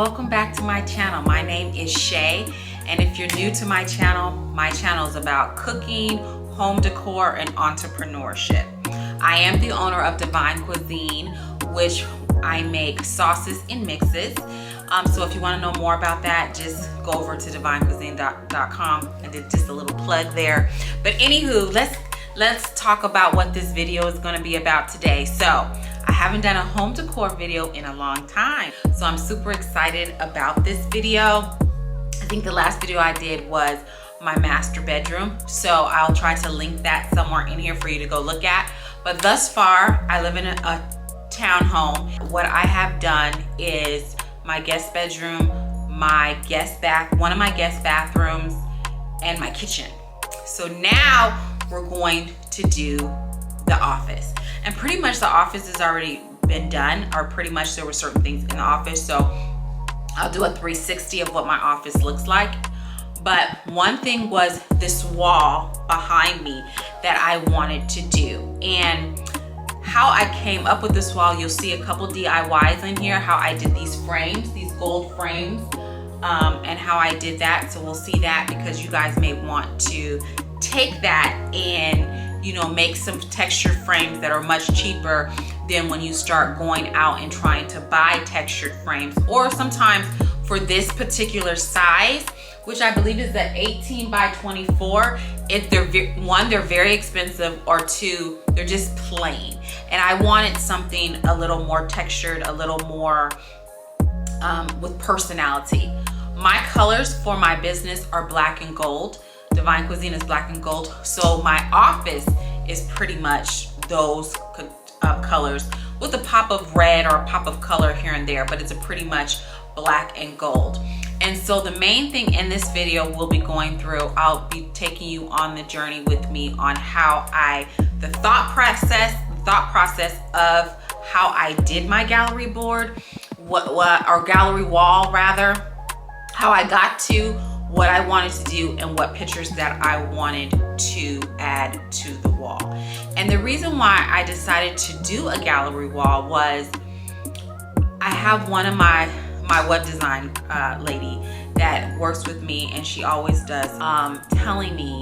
welcome back to my channel. My name is Shay, and if you're new to my channel is about cooking, home decor, and entrepreneurship. I am the owner of DivineKuizine, which I make sauces and mixes. So if you want to know more about that, just go over to DivineKuizine.com. I did just a little plug there. But anywho, let's talk about what this video is going to be about today. So I haven't done a home decor video in a long time, so I'm super excited about this video. I think the last video I did was my master bedroom, so I'll try to link that somewhere in here for you to go look at. But thus far, I live in a townhome. What I have done is my guest bedroom, my one of my guest bathrooms, and my kitchen. So now we're going to do the office. And pretty much the office has already been done, or pretty much there were certain things in the office. So I'll do a 360 of what my office looks like. But one thing was this wall behind me that I wanted to do. And how I came up with this wall, you'll see a couple DIYs in here, how I did these frames, these gold frames, and how I did that. So we'll see that, because you guys may want to take that and make some textured frames that are much cheaper than when you start going out and trying to buy textured frames. Or sometimes for this particular size, which I believe is the 18 by 24, they're very expensive, or two, they're just plain. And I wanted something a little more textured, a little more with personality. My colors for my business are black and gold. DivineKuizine is black and gold. So my office is pretty much those colors with a pop of red or a pop of color here and there, but it's a pretty much black and gold. And so the main thing in this video we'll be going through, I'll be taking you on the journey with me on how the thought process of how I did my gallery board, or gallery wall rather, how I got to what I wanted to do and what pictures that I wanted to add to the wall. And the reason why I decided to do a gallery wall was I have one of my web design lady that works with me, and she always does telling me,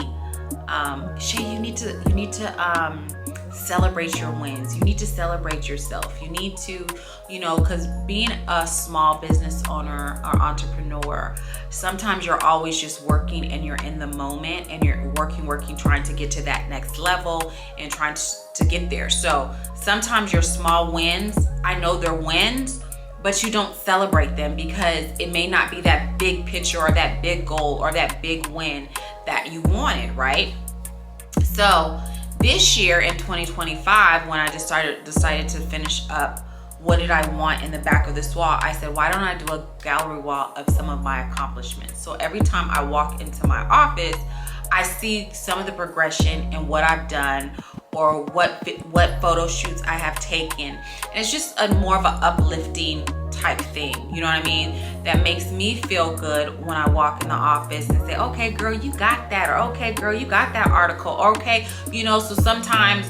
Shay, you need to celebrate your wins. You need to celebrate yourself. You need to, because being a small business owner or entrepreneur, sometimes you're always just working and you're in the moment and you're working, trying to get to that next level and trying to get there. So sometimes your small wins, I know they're wins, but you don't celebrate them because it may not be that big picture or that big goal or that big win that you wanted, right? So this year in 2025, when I decided to finish up what did I want in the back of this wall, I said, why don't I do a gallery wall of some of my accomplishments? So every time I walk into my office, I see some of the progression and what I've done, or what photo shoots I have taken. And it's just more of an uplifting type thing, you know what I mean? That makes me feel good when I walk in the office and say, okay girl, you got that, or okay girl, you got that article, or okay, so sometimes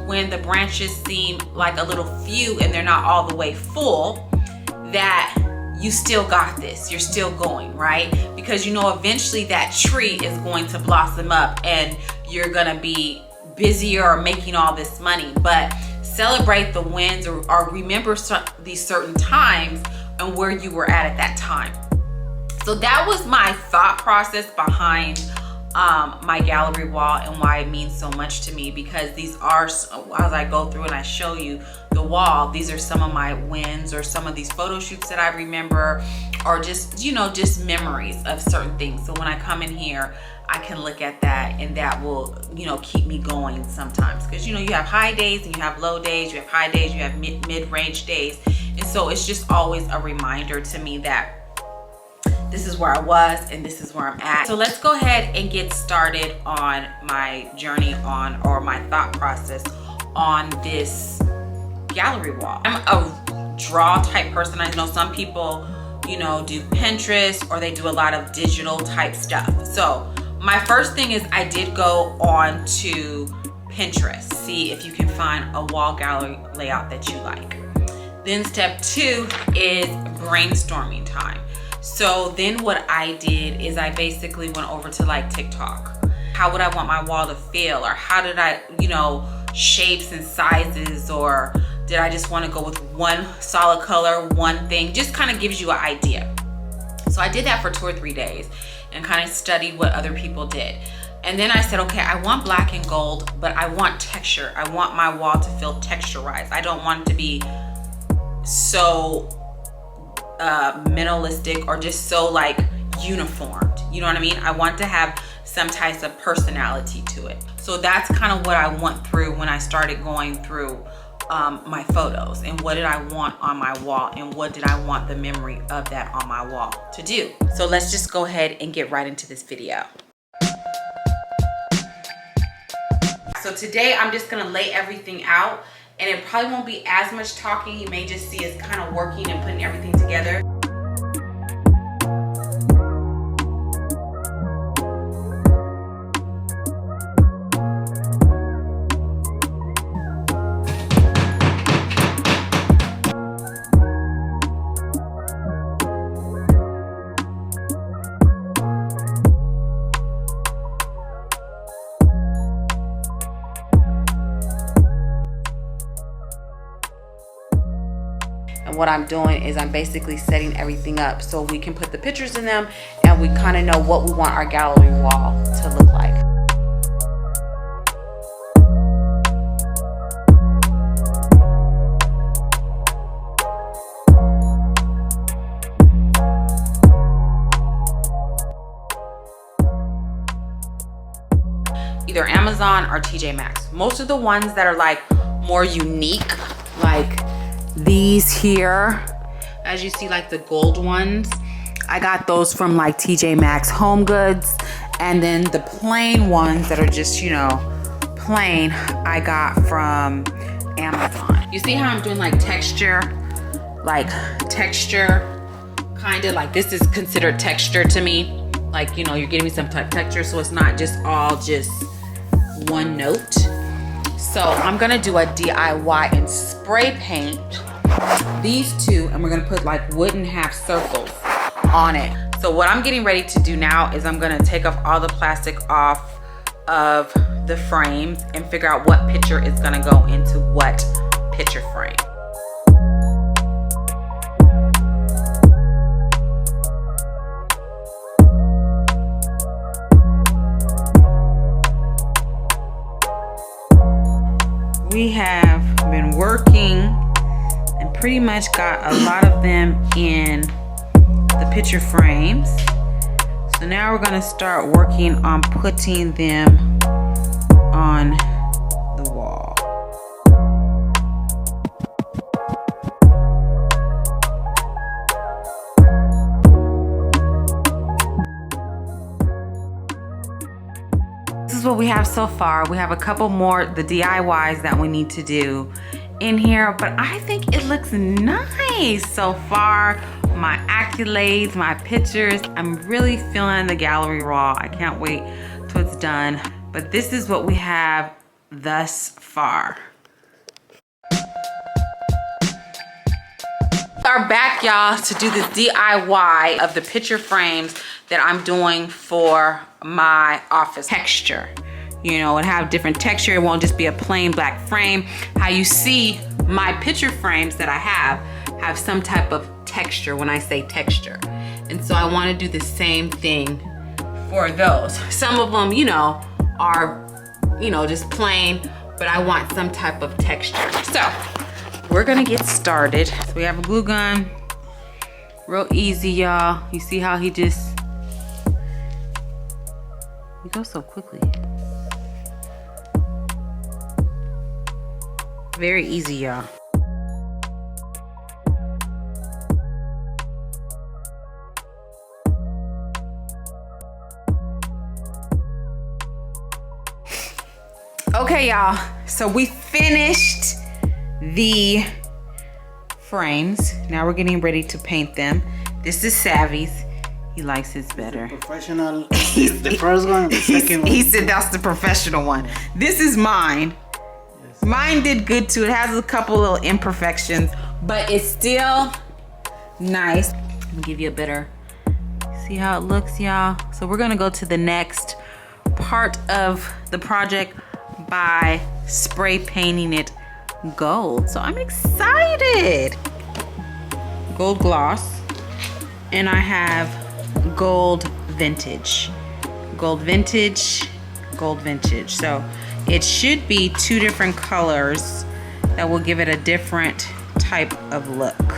when the branches seem like a little few and they're not all the way full, that you still got this, you're still going, right? Because eventually that tree is going to blossom up and you're gonna be busier or making all this money. But celebrate the wins, or remember these certain times and where you were at that time. So that was my thought process behind my gallery wall and why it means so much to me, because these are, as I go through and I show you the wall, these are some of my wins, or some of these photo shoots that I remember, or just just memories of certain things. So when I come in here, I can look at that, and that will keep me going sometimes, because you have high days and you have low days, you have high days, you have mid-range days, and so it's just always a reminder to me that this is where I was and this is where I'm at. So let's go ahead and get started on my journey or my thought process on this gallery wall. I'm a draw type person. I know some people do Pinterest, or they do a lot of digital type stuff. So my first thing is I did go on to Pinterest, see if you can find a wall gallery layout that you like. Then step 2 is brainstorming time. So then what I did is I basically went over to like TikTok. How would I want my wall to feel? Or how did I, you know, shapes and sizes, or did I just want to go with one solid color, one thing? Just kind of gives you an idea. So I did that for 2 or 3 days and kind of studied what other people did. And then I said, okay, I want black and gold, but I want texture. I want my wall to feel texturized. I don't want it to be so minimalistic or just so like uniformed. You know what I mean? I want to have some types of personality to it. So that's kind of what I went through when I started going through my photos, and what did I want on my wall, and what did I want the memory of that on my wall to do. So let's just go ahead and get right into this video. So today I'm just gonna lay everything out, and it probably won't be as much talking. You may just see us kind of working and putting everything together. And what I'm doing is I'm basically setting everything up so we can put the pictures in them, and we kind of know what we want our gallery wall to look like. Either Amazon or TJ Maxx. Most of the ones that are like more unique, like these here, as you see, like the gold ones, I got those from like TJ Maxx Home Goods. And then the plain ones that are just, you know, plain, I got from Amazon. You see how I'm doing like texture, kind of like this is considered texture to me. Like, you know, you're getting me some type of texture, so it's not just all just one note. So I'm gonna do a DIY and spray paint these two, and we're gonna put like wooden half circles on it. So what I'm getting ready to do now is I'm gonna take off all the plastic off of the frames and figure out what picture is gonna go into what picture frame. We have been working and pretty much got a lot of them in the picture frames. So now we're gonna start working on putting them on the wall. This is what we have so far. We have a couple more, the DIYs that we need to do in here, but I think it looks nice so far. My accolades, my pictures, I'm really feeling the gallery wall. I can't wait till it's done. But this is what we have thus far. Are back, y'all, to do this DIY of the picture frames that I'm doing for my office. Texture, you know, and have different texture. It won't just be a plain black frame. How you see my picture frames that I have some type of texture when I say texture. And so I want to do the same thing for those. Some of them, you know, are, you know, just plain, but I want some type of texture. So we're gonna get started. So we have a glue gun, real easy, y'all. You see how he goes so quickly. Very easy, y'all. Okay, y'all, so we finished the frames. Now we're getting ready to paint them. This is Savvy's. He likes his better. Professional. The first one, the second one. He said that's the professional one. This is mine. Yes. Mine did good too. It has a couple little imperfections, but it's still nice. Let me give you a better, see how it looks, y'all? So we're gonna go to the next part of the project by spray painting it gold. So I'm excited. Gold gloss, and I have gold vintage. Gold vintage, gold vintage. So it should be 2 different colors that will give it a different type of look.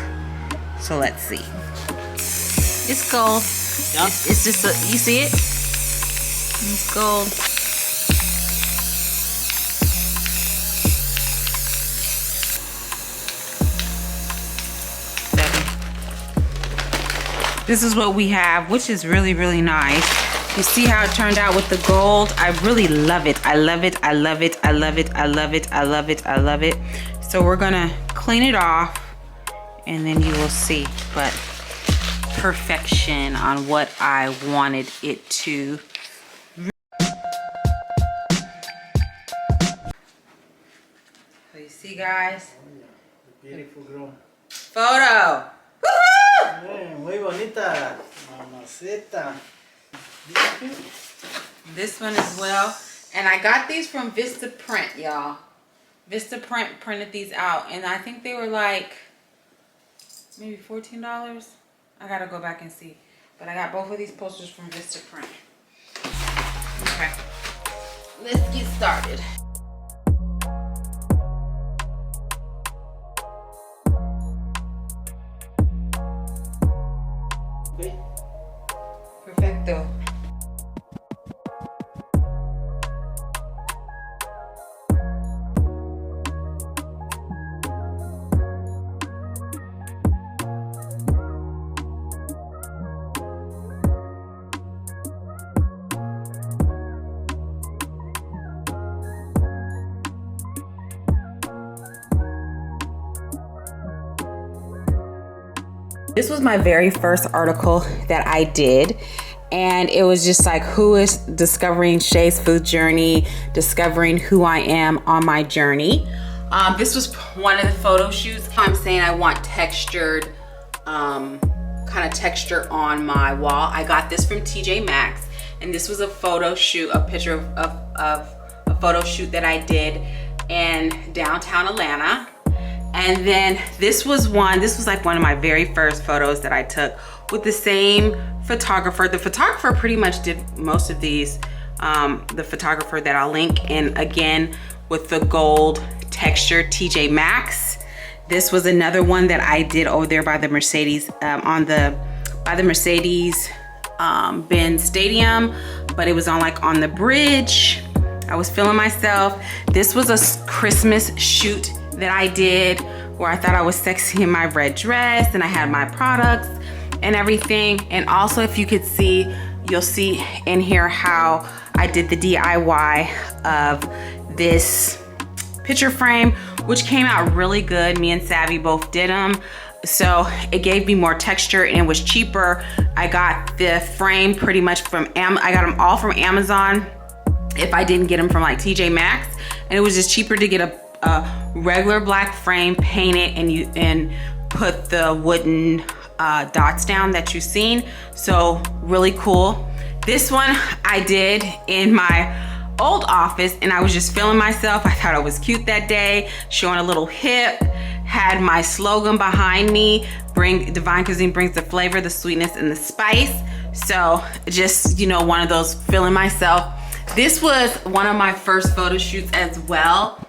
So let's see. It's gold. Yeah. It's just a, you see it? It's gold. This is what we have, which is really, really nice. You see how it turned out with the gold? I really love it. I love it. I love it. I love it. I love it. I love it. I love it. So we're gonna clean it off and then you will see. But perfection on what I wanted it to. So you see, guys? Beautiful girl. Photo. Woohoo! Hey, muy bonita. Mamacita. This one as well. And I got these from Vista Print, y'all. Vista Print printed these out. And I think they were like maybe $14. I gotta go back and see. But I got both of these posters from Vista Print. Okay. Let's get started. Okay. Perfecto. This was my very first article that I did, and it was just like, who is discovering Shay's food journey, discovering who I am on my journey. This was one of the photo shoots. I'm saying I want textured, kind of texture on my wall. I got this from TJ Maxx, and this was a photo shoot, a picture of a photo shoot that I did in downtown Atlanta. And then this was like one of my very first photos that I took with the same photographer. The photographer pretty much did most of these, the photographer that I'll link, and again, with the gold texture, TJ Maxx. This was another one that I did over there by the Mercedes, by the Mercedes Benz Stadium, but it was on the bridge. I was feeling myself. This was a Christmas shoot that I did where I thought I was sexy in my red dress, and I had my products and everything. And also, if you could see, you'll see in here how I did the DIY of this picture frame, which came out really good. Me and Savvy both did them. So it gave me more texture and it was cheaper. I got the frame pretty much from I got them all from Amazon if I didn't get them from like TJ Maxx. And it was just cheaper to get a regular black frame, paint it, and put the wooden dots down that you've seen. So really cool. This one I did in my old office, and I was just feeling myself. I thought I was cute that day, showing a little hip, had my slogan behind me, DivineKuizine brings the flavor, the sweetness, and the spice. So just, you know, one of those feeling myself. This was one of my first photo shoots as well,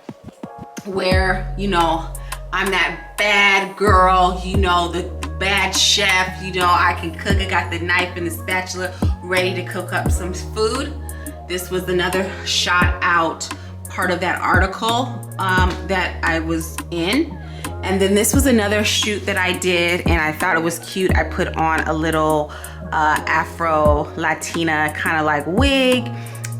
where, you know, I'm that bad girl, you know, the bad chef, you know, I can cook. I got the knife and the spatula ready to cook up some food. This was another shot out part of that article that I was in. And then this was another shoot that I did, and I thought it was cute. I put on a little Afro Latina kind of like wig,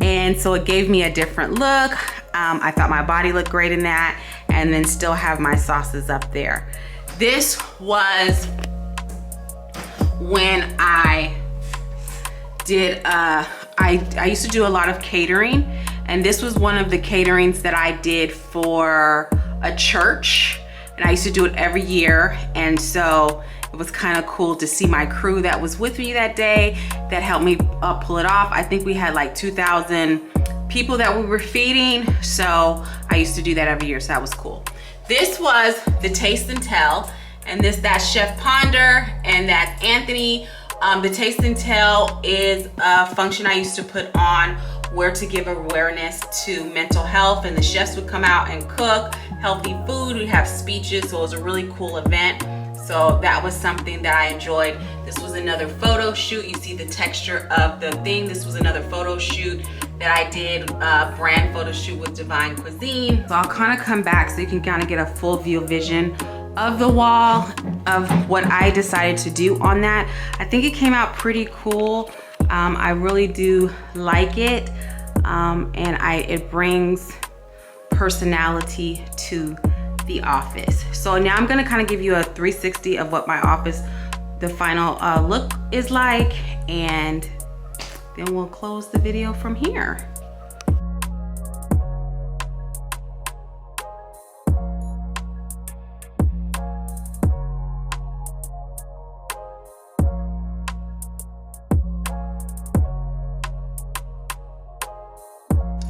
and so it gave me a different look. I thought my body looked great in that, and then still have my sauces up there. This was when I did, I used to do a lot of catering, and this was one of the caterings that I did for a church. and I used to do it every year. And so it was kind of cool to see my crew that was with me that day that helped me pull it off. I think we had like 2,000 people that we were feeding. So I used to do that every year, so that was cool. This was the Taste and Tell, and that's Chef Ponder, and that's Anthony. The Taste and Tell is a function I used to put on where to give awareness to mental health, and the chefs would come out and cook healthy food. We'd have speeches, so it was a really cool event. So that was something that I enjoyed. This was another photo shoot. You see the texture of the thing. This was another photo shoot that I did, a brand photo shoot with DivineKuizine. So I'll kind of come back so you can kind of get a full view vision of the wall, of what I decided to do on that. I think it came out pretty cool. I really do like it, and it brings personality to the office. So now I'm gonna kind of give you a 360 of what my office, the final look is like, and then we'll close the video from here.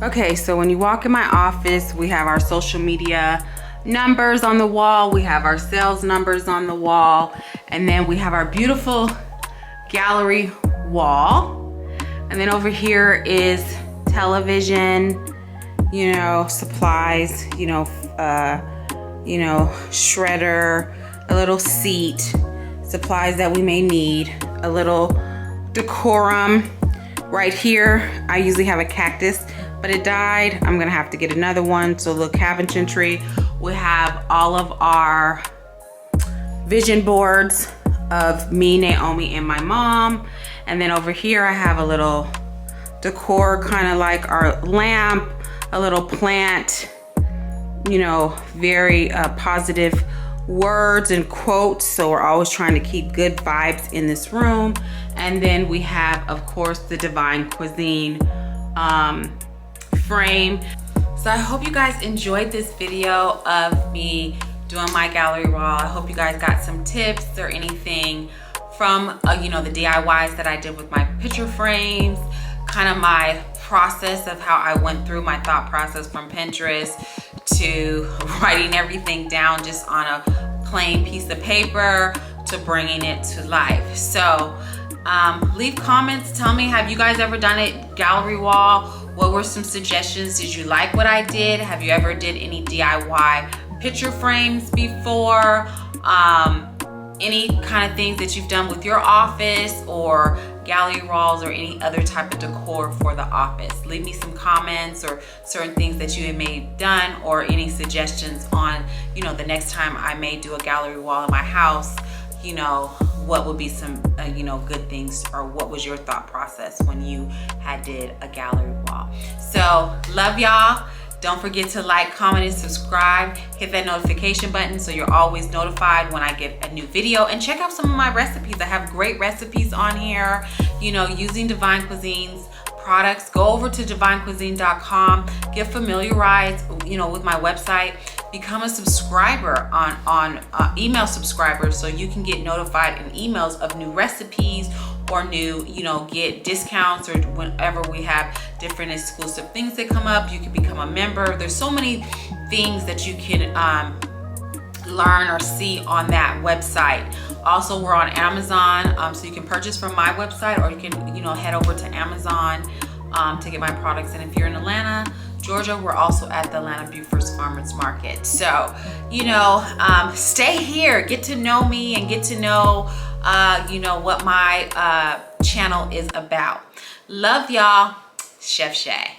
Okay, so when you walk in my office, we have our social media numbers on the wall, we have our sales numbers on the wall, and then we have our beautiful gallery wall. And then over here is television, you know, supplies, you know, shredder, a little seat, supplies that we may need, a little decorum. Right here, I usually have a cactus, but it died. I'm gonna have to get another one. So look, cabinetry. We have all of our vision boards of me, Naomi, and my mom. And then over here, I have a little decor, kind of like our lamp, a little plant, you know, very positive words and quotes. So we're always trying to keep good vibes in this room. And then we have, of course, the DivineKuizine frame. So I hope you guys enjoyed this video of me doing my gallery wall. I hope you guys got some tips or anything from you know, the DIYs that I did with my picture frames, kind of my process of how I went through my thought process from Pinterest to writing everything down just on a plain piece of paper to bringing it to life. So leave comments, tell me, have you guys ever done it gallery wall? What were some suggestions? Did you like what I did? Have you ever did any DIY picture frames before? Any kind of things that you've done with your office, or gallery walls, or any other type of decor for the office? Leave me some comments or certain things that you may have done, or any suggestions on, you know, the next time I may do a gallery wall in my house, you know, what would be some, you know, good things, or what was your thought process when you did a gallery wall? So love y'all. Don't forget to like, comment, and subscribe. Hit that notification button so you're always notified when I get a new video. And check out some of my recipes. I have great recipes on here, you know, using DivineKuizine's products. Go over to DivineKuizine.com, get familiarized, you know, with my website. Become a subscriber on email subscriber, so you can get notified in emails of new recipes, or new, you know, get discounts, or whenever we have different exclusive things that come up. You can become a member. There's so many things that you can learn or see on that website. Also, we're on Amazon, so you can purchase from my website, or you can, you know, head over to Amazon to get my products. And if you're in Atlanta, Georgia, we're also at the Atlanta Buford's Farmers Market. So, you know, stay here, get to know me, and get to know, you know, what my channel is about. Love y'all. Chef Shay.